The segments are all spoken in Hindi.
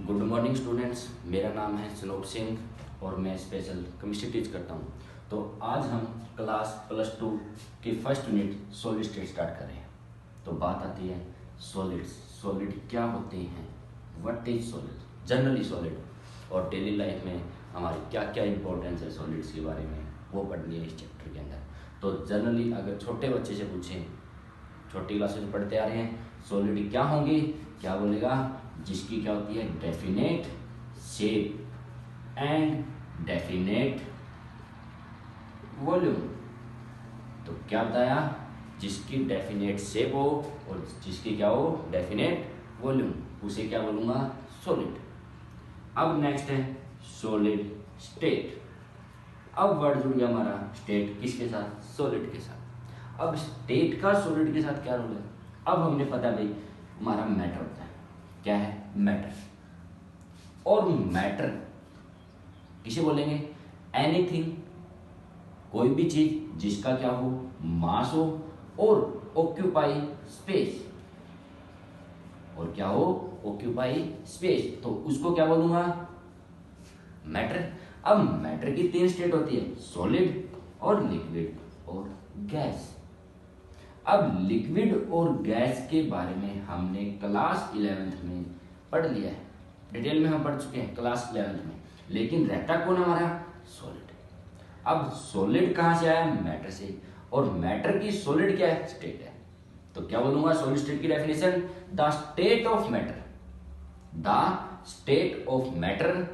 गुड मॉर्निंग स्टूडेंट्स, मेरा नाम है सनोप सिंह और मैं स्पेशल केमिस्ट्री टीच करता हूँ। तो आज हम क्लास +2 की first unit solid state start कर रहे हैं। तो बात आती है सॉलिड्स। सॉलिड क्या होते हैं, what is solid, generally solid, और डेली लाइफ में हमारी क्या क्या इंपॉर्टेंस है सॉलिड्स के बारे में, वो पढ़नी है इस चैप्टर के अंदर। तो जनरली अगर छोटे बच्चे से पूछें, छोटी क्लास में पढ़ते आ रहे हैं, सॉलिड क्या होंगे, क्या बोलेगा, जिसकी क्या होती है definite shape and definite volume. तो क्या बताया, जिसकी डेफिनेट शेप हो और जिसकी क्या हो डेफिनेट वॉल्यूम, उसे क्या बोलूँगा, सॉलिड। अब नेक्स्ट है सॉलिड स्टेट। अब वर्ड जुड़ गया हमारा स्टेट किसके साथ, सॉलिड के साथ। अब स्टेट का सॉलिड के साथ क्या रोल है। अब हमने पता भाई हमारा मैटर होता है, क्या है मैटर। और मैटर किसे बोलेंगे, एनीथिंग, कोई भी चीज जिसका क्या हो मास हो और ऑक्यूपाई स्पेस, और क्या हो ऑक्यूपाई स्पेस, तो उसको क्या बोलूंगा, मैटर। अब मैटर की 3 स्टेट होती है, सॉलिड और लिक्विड और गैस। अब लिक्विड और गैस के बारे में हमने क्लास 11th में पढ़ लिया है, डिटेल में हम पढ़ चुके हैं क्लास 11th में। लेकिन रहता कौन हमारा, सॉलिड। अब सॉलिड कहाँ से आया, मैटर से, और मैटर की सॉलिड क्या है, स्टेट है। तो क्या बोलूंगा सॉलिड स्टेट की definition, the state of matter, the state of matter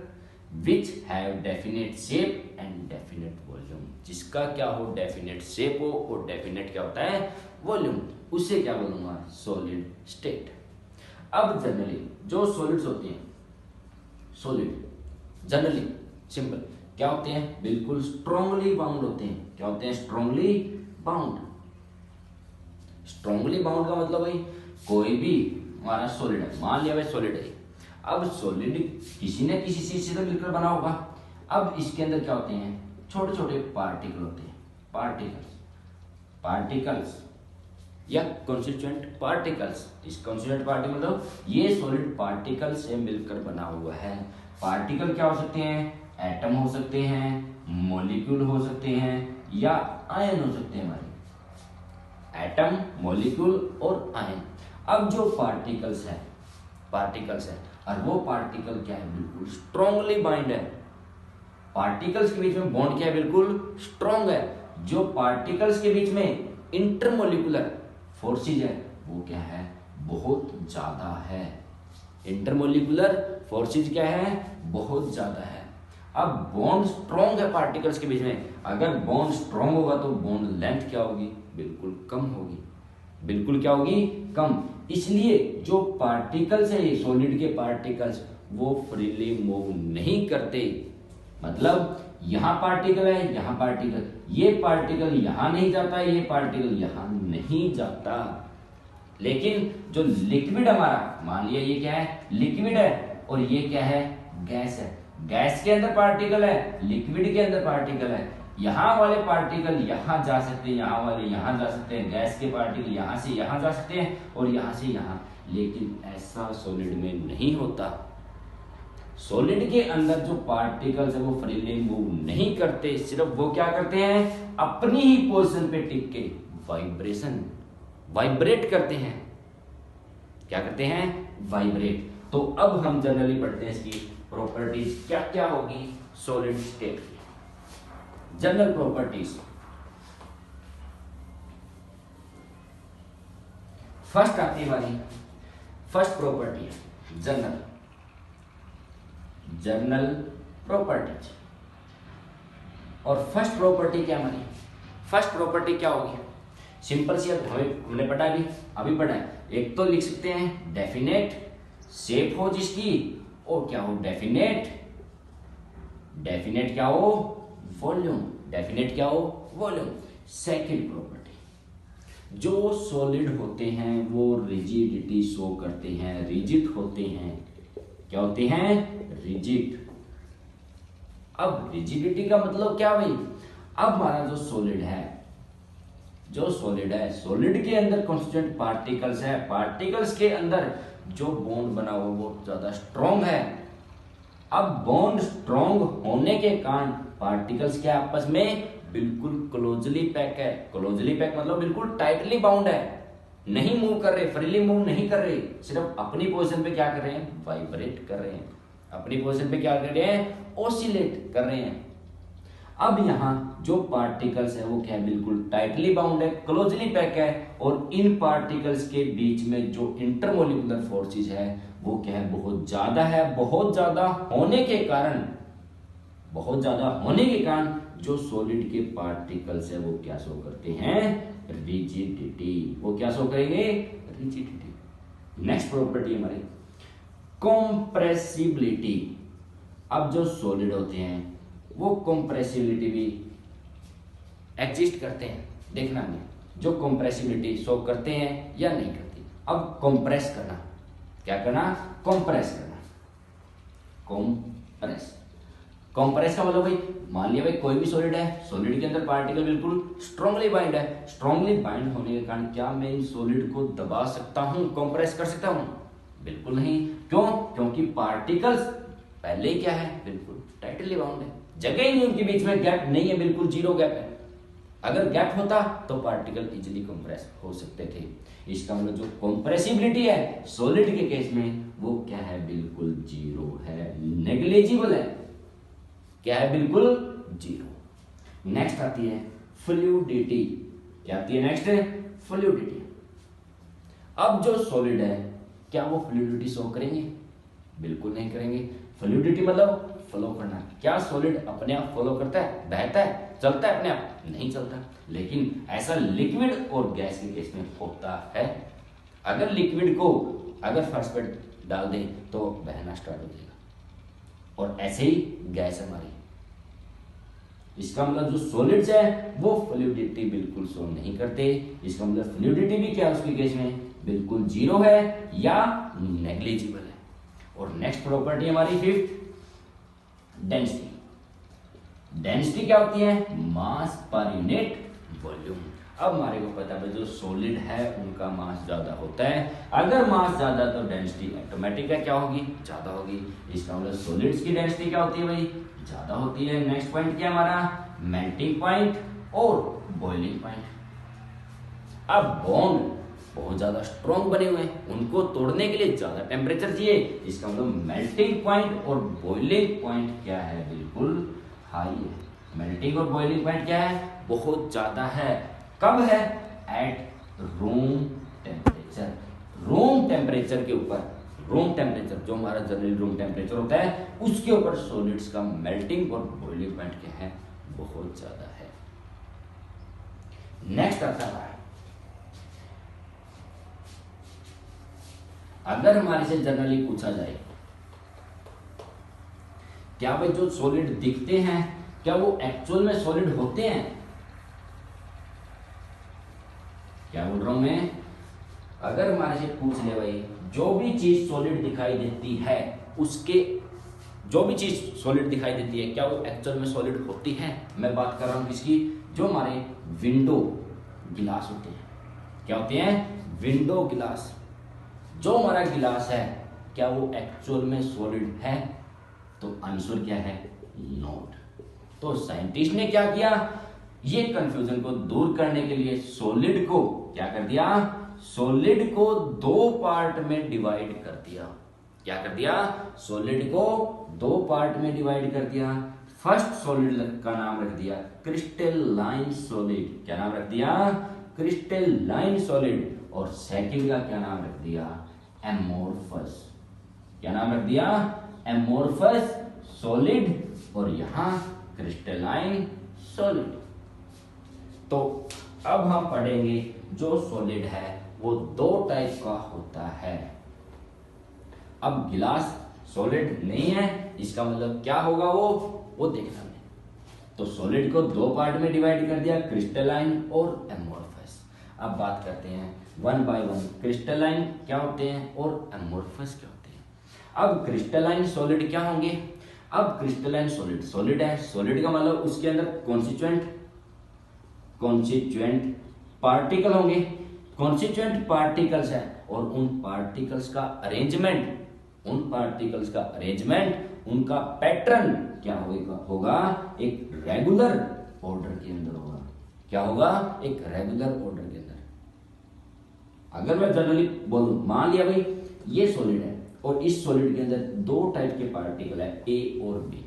which have definite shape and definite volume. जिसका क्या हो डेफिनेट शेप हो और डेफिनेट क्या होता है वॉल्यूम, उसे क्या बोलूंगा, सॉलिड स्टेट। अब जनरली जो सॉलिड्स होते हैं, सॉलिड जनरली सिंपल क्या होते हैं, बिल्कुल स्ट्रांगली बाउंड होते हैं। क्या होते हैं, स्ट्रांगली बाउंड। स्ट्रांगली बाउंड का मतलब भाई कोई भी हमारा सॉलिड है, मान लिया भाई सॉलिड है। अब सॉलिड किसी न किसी चीज से तो मिलकर बना होगा। अब इसके अंदर क्या होते हैं, छोटे छोटे पार्टिकल होते हैं, पार्टिकल्स या कॉन्स्टिट्यूएंट पार्टिकल्स। इस कॉन्स्टिट्यूएंट पार्टिकल मतलब ये सॉलिड पार्टिकल से मिलकर बना हुआ है। पार्टिकल क्या हो सकते हैं, एटम हो सकते हैं, मॉलिक्यूल हो सकते हैं, या आयन हो सकते हैं हमारे, एटम, मॉलिक्यूल और आयन। अब जो पार्टिकल्स है और वो पार्टिकल क्या है, बिल्कुल स्ट्रांगली बाइंड है। पार्टिकल्स के बीच में बॉन्ड क्या है, बिल्कुल स्ट्रांग है। जो पार्टिकल्स के बीच में इंटरमोलिकुलर फोर्सेज है वो क्या है, बहुत ज्यादा है। इंटरमोलिकुलर फोर्सेज क्या है, बहुत ज्यादा है। अब बॉन्ड स्ट्रांग है पार्टिकल्स के बीच में, अगर बॉन्ड स्ट्रांग होगा तो बॉन्ड लेंथ क्या होगी, बिल्कुल कम होगी, बिल्कुल क्या होगी, कम। इसलिए जो पार्टिकल्स है, ये सॉलिड के पार्टिकल्स, वो फ्रीली मूव नहीं करते। मतलब यहां पार्टिकल है, यहां पार्टिकल, ये पार्टिकल यहां नहीं जाता, ये पार्टिकल यहां नहीं जाता। लेकिन जो लिक्विड हमारा, मान लिया ये क्या है, लिक्विड है, और ये क्या है, गैस है। गैस के अंदर पार्टिकल है, लिक्विड के अंदर पार्टिकल है। यहाँ वाले पार्टिकल यहाँ जा सकते हैं, यहाँ वाले यहाँ जा सकते हैं, गैस के पार्टिकल यहाँ से यहाँ जा सकते हैं और यहाँ से यहाँ। लेकिन ऐसा सॉलिड में नहीं होता। सॉलिड के अंदर जो पार्टिकल्स है वो फ्रीली मूव नहीं करते, सिर्फ वो क्या करते हैं, अपनी ही पोजीशन पे टिक के वाइब्रेट करते हैं। क्या करते हैं, वाइब्रेट। तो अब हम जनरली पढ़ते हैं इसकी प्रॉपर्टीज क्या क्या होगी सॉलिड स्टेट की, जनरल प्रॉपर्टीज। फर्स्ट आती है हमारी, फर्स्ट प्रॉपर्टी है जनरल प्रॉपर्टीज। और फर्स्ट प्रॉपर्टी क्या हमारी, फर्स्ट प्रॉपर्टी क्या होगी, सिंपल सी हमने पढ़ा अभी पढ़ा है। एक तो लिख सकते हैं डेफिनेट शेप हो जिसकी, और क्या हो डेफिनेट क्या हो वॉल्यूम, डेफिनेट क्या हो वॉल्यूम। सेकंड प्रॉपर्टी, जो सॉलिड होते हैं वो रिजिडिटी शो करते हैं, रिजिड होते हैं। क्या होते हैं, रिजिड। अब रिजिडिटी का मतलब क्या भाई, अब हमारा जो सॉलिड है जो सॉलिड है, सॉलिड के अंदर कॉन्स्टिट्यूएंट पार्टिकल्स है, पार्टिकल्स के अंदर जो बॉन्ड बना हुआ वो ज्यादा स्ट्रॉन्ग है। अब बॉन्ड स्ट्रॉन्ग होने के कारण पार्टिकल्स के आपस में बिल्कुल क्लोजली पैक है। क्लोजली पैक मतलब बिल्कुल टाइटली बाउंड है, नहीं मूव कर रहे, फ्रीली मूव नहीं कर रहे, सिर्फ अपनी पोजीशन पे क्या कर रहे हैं, वाइब्रेट कर रहे हैं, अपनी पोजीशन पे क्या कर रहे हैं, ऑसिलेट कर रहे हैं। अब यहाँ जो पार्टिकल्स है वो क्या है, बिल्कुल टाइटली बाउंड है, क्लोजली पैक है, और इन पार्टिकल्स के बीच में जो इंटरमोलिकुलर फोर्सेस है वो क्या है, बहुत ज्यादा है। बहुत ज्यादा होने के कारण, बहुत ज्यादा होने के कारण जो सॉलिड के पार्टिकल्स है वो क्या शो करते हैं, रिजिडिटी। वो क्या शो करेंगे, रिजिडिटी। नेक्स्ट प्रॉपर्टी हमारी कंप्रेसिबिलिटी। अब जो सॉलिड होते हैं वो कंप्रेसिबिलिटी भी एग्जिस्ट करते हैं, देखना हमें जो कंप्रेसिबिलिटी शो करते हैं या नहीं करती। अब कंप्रेस करना, क्या करना, कंप्रेस करना। कंप्रेस, कंप्रेस का मतलब भाई, मान लिया भाई कोई भी सॉलिड है, सॉलिड के अंदर पार्टिकल बिल्कुल स्ट्रांगली बाइंड है, स्ट्रांगली बाइंड होने के कारण क्या मैं इन सॉलिड को दबा सकता हूं, कंप्रेस कर सकता हूं? बिल्कुल नहीं। क्यों? क्योंकि पार्टिकल्स पहले ही क्या है, बिल्कुल टाइटली बाउंड है, जगह ही नहीं उनके बीच में, गैप नहीं है, बिल्कुल जीरो गैप है। अगर गैप होता तो पार्टिकल इजीली कंप्रेस हो सकते थे। इसका मतलब जो कंप्रेसिबिलिटी है सॉलिड के केस में वो क्या है, बिल्कुल जीरो है, नेग्लिजिबल है। क्या है, बिल्कुल जीरो। नेक्स्ट आती है फ्लूइडिटी। क्या आती है नेक्स्ट, फ्लूइडिटी। अब जो सॉलिड है क्या वो फ्लूइडिटी शो करेंगे? बिल्कुल नहीं करेंगे। फ्लूइडिटी मतलब फ्लो करना। क्या सॉलिड अपने आप फ्लो करता है, बहता है, चलता है अपने आप? नहीं चलता। लेकिन ऐसा लिक्विड और गैस के केस में होता है। अगर लिक्विड को अगर फर्स्ट पे डाल दें तो बहना स्टार्ट हो जाएगा, और ऐसे ही गैस हमारी। इसका मतलब जो सॉलिड्स है वो फ्लूइडिटी बिल्कुल शो नहीं करते। इसका मतलब फ्लूइडिटी भी क्या उसके केस में बिल्कुल जीरो है या नेग्लिजिबल है। और नेक्स्ट प्रॉपर्टी हमारी फिफ्थ, डेंसिटी। डेंसिटी क्या होती है, मास पर यूनिट वॉल्यूम। अब हमारे को पता है जो सॉलिड है उनका मास ज्यादा होता है। अगर मास ज्यादा तो डेंसिटी ऑटोमेटिक है क्या होगी, ज्यादा होगी। इसका मतलब सॉलिड्स की डेंसिटी क्या होती है भाई, ज्यादा होती है। नेक्स्ट पॉइंट क्या हमारा, मेल्टिंग पॉइंट और बॉइलिंग पॉइंट। अब बॉन्ड बहुत ज्यादा स्ट्रॉन्ग बने हुए हैं, उनको तोड़ने के लिए ज्यादा टेम्परेचर चाहिए। इसका मतलब मेल्टिंग पॉइंट और बॉइलिंग पॉइंट क्या है, बिल्कुल हाई है। मेल्टिंग और बॉइलिंग पॉइंट क्या है, बहुत ज्यादा है। कब है, at room temperature. Room temperature के ऊपर, रूम टेम्परेचर जो हमारा जनरल रूम टेम्परेचर होता है उसके ऊपर सॉलिड्स का मेल्टिंग और बॉइलिंग पॉइंट क्या है, बहुत ज्यादा है। नेक्स्ट आता है, अगर हमारे से जनरली पूछा जाए क्या भाई जो सॉलिड दिखते हैं क्या वो एक्चुअल में सॉलिड होते हैं? क्या बोल रहा हूं मैं, अगर हमारे से पूछ ले भाई जो भी चीज सॉलिड दिखाई देती है उसके, जो भी चीज सॉलिड दिखाई देती है क्या वो एक्चुअल में सॉलिड होती है? मैं बात कर रहा हूं किसकी, जो हमारे विंडो गिलास होते हैं। क्या होते हैं, विंडो गिलास। जो हमारा गिलास है क्या वो एक्चुअल में सॉलिड है? तो आंसर क्या है, नॉट। तो साइंटिस्ट ने क्या किया, ये कंफ्यूजन को दूर करने के लिए सॉलिड को क्या कर दिया, सॉलिड को दो पार्ट में डिवाइड कर दिया। क्या कर दिया, सॉलिड को दो पार्ट में डिवाइड कर दिया। फर्स्ट सॉलिड का नाम रख दिया क्रिस्टलाइन सॉलिड। क्या नाम रख दिया, क्रिस्टलाइन सॉलिड। और सेकंड का क्या नाम रख दिया, एमोर्फस। क्या नाम रख दिया, एमोर्फस सॉलिड, और यहां क्रिस्टलाइन सॉलिड। तो अब हम पढ़ेंगे जो सॉलिड है वो दो टाइप का होता है। अब गिलास सॉलिड नहीं है, इसका मतलब क्या होगा वो देखना है। तो सॉलिड को दो पार्ट में डिवाइड कर दिया, क्रिस्टलाइन और एमोर्फस। अब बात करते हैं वन बाय वन, क्रिस्टलाइन क्या होते हैं और एमोर्फस क्या होते हैं। अब क्रिस्टलाइन सॉलिड क्या होंगे, अब क्रिस्टलाइन सॉलिड, सॉलिड है, सॉलिड का मतलब उसके अंदर कॉन्स्टिट्यूएंट पार्टिकल होंगे, कॉन्स्टिट्यूएंट पार्टिकल्स है, और उन पार्टिकल्स का अरेंजमेंट, उनका पैटर्न क्या होगा, एक रेगुलर ऑर्डर के अंदर होगा। क्या होगा, एक रेगुलर ऑर्डर के अंदर। अगर मैं जनरली बोलूं, मान लिया भाई ये सॉलिड है और इस सॉलिड के अंदर दो टाइप के पार्टिकल है, ए और बी।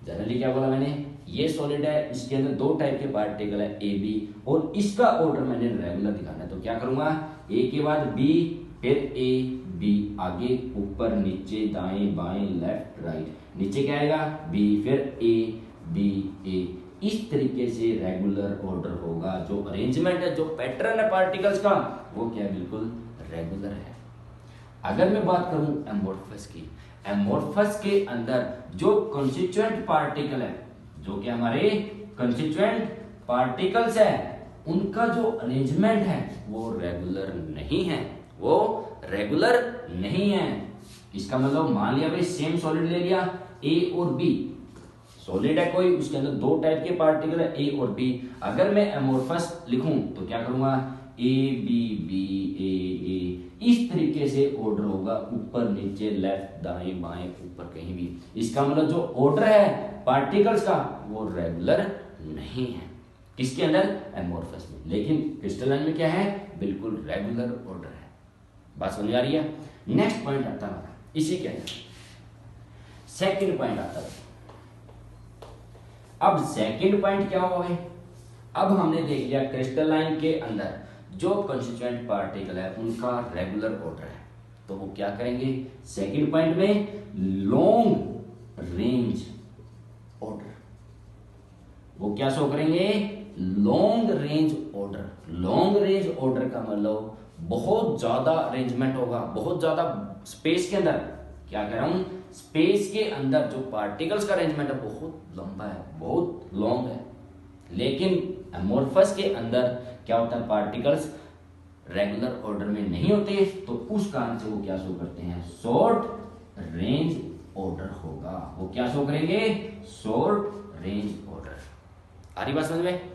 जनरली क्या बोला मैंने, ये सॉलिड है, इसके अंदर दो टाइप के पार्टिकल है, ए बी, और इसका ऑर्डर मैंने रेगुलर दिखाना है। तो क्या करूंगा, ए के बाद बी, फिर ए बी, आगे ऊपर नीचे दाएं बाएं लेफ्ट राइट, नीचे क्या आएगा बी, फिर ए बी ए। इस तरीके से रेगुलर ऑर्डर होगा। जो अरेंजमेंट है, जो पैटर्न है पार्टिकल्स का, वो क्या है, बिल्कुल रेगुलर है। अगर मैं बात करूं एमोर्फस की, एमोर्फस के अंदर जो कंस्टिट्यूएंट पार्टिकल है, जो कि हमारे कंस्टिट्यूएंट पार्टिकल्स है, उनका जो अरेंजमेंट है वो रेगुलर नहीं है, वो रेगुलर नहीं है। इसका मतलब मान लिया भाई सेम सॉलिड ले लिया, ए और बी, सॉलिड है कोई, उसके अंदर दो टाइप के पार्टिकल है, ए और बी। अगर मैं एमोर्फस लिखूं तो क्या करूंगा, ए बी बी ए ए, इस तरीके से ऑर्डर होगा, ऊपर नीचे लेफ्ट दाएं बाएं ऊपर कहीं भी। इसका मतलब जो ऑर्डर है पार्टिकल्स का वो रेगुलर नहीं है, किसके अंदर, एमोर्फस में। लेकिन क्रिस्टलाइन में क्या है, बिल्कुल रेगुलर ऑर्डर है। बात समझ आ रही है। नेक्स्ट पॉइंट आता है इसी के अंदर, सेकंड पॉइंट आता है। अब सेकंड पॉइंट क्या हुआ है, अब हमने देख लिया क्रिस्टलाइन के अंदर जो कंस्टिट्यूएंट पार्टिकल है उनका रेगुलर ऑर्डर है, तो वो क्या करेंगे सेकंड पॉइंट में, लॉन्ग रेंज ऑर्डर। वो क्या शो करेंगे, long range order. Long range order का मतलब बहुत ज्यादा अरेंजमेंट होगा, बहुत ज्यादा स्पेस के अंदर। क्या कह रहा हूं, स्पेस के अंदर जो पार्टिकल्स का अरेंजमेंट है बहुत लंबा है, बहुत लॉन्ग है। लेकिन एमोर्फस के अंदर क्या होता है, पार्टिकल्स रेगुलर ऑर्डर में नहीं होते, तो उस कारण से वो क्या शो करते हैं, शॉर्ट रेंज ऑर्डर होगा। वो क्या शो करेंगे, शॉर्ट रेंज ऑर्डर। आ रही बात समझ में।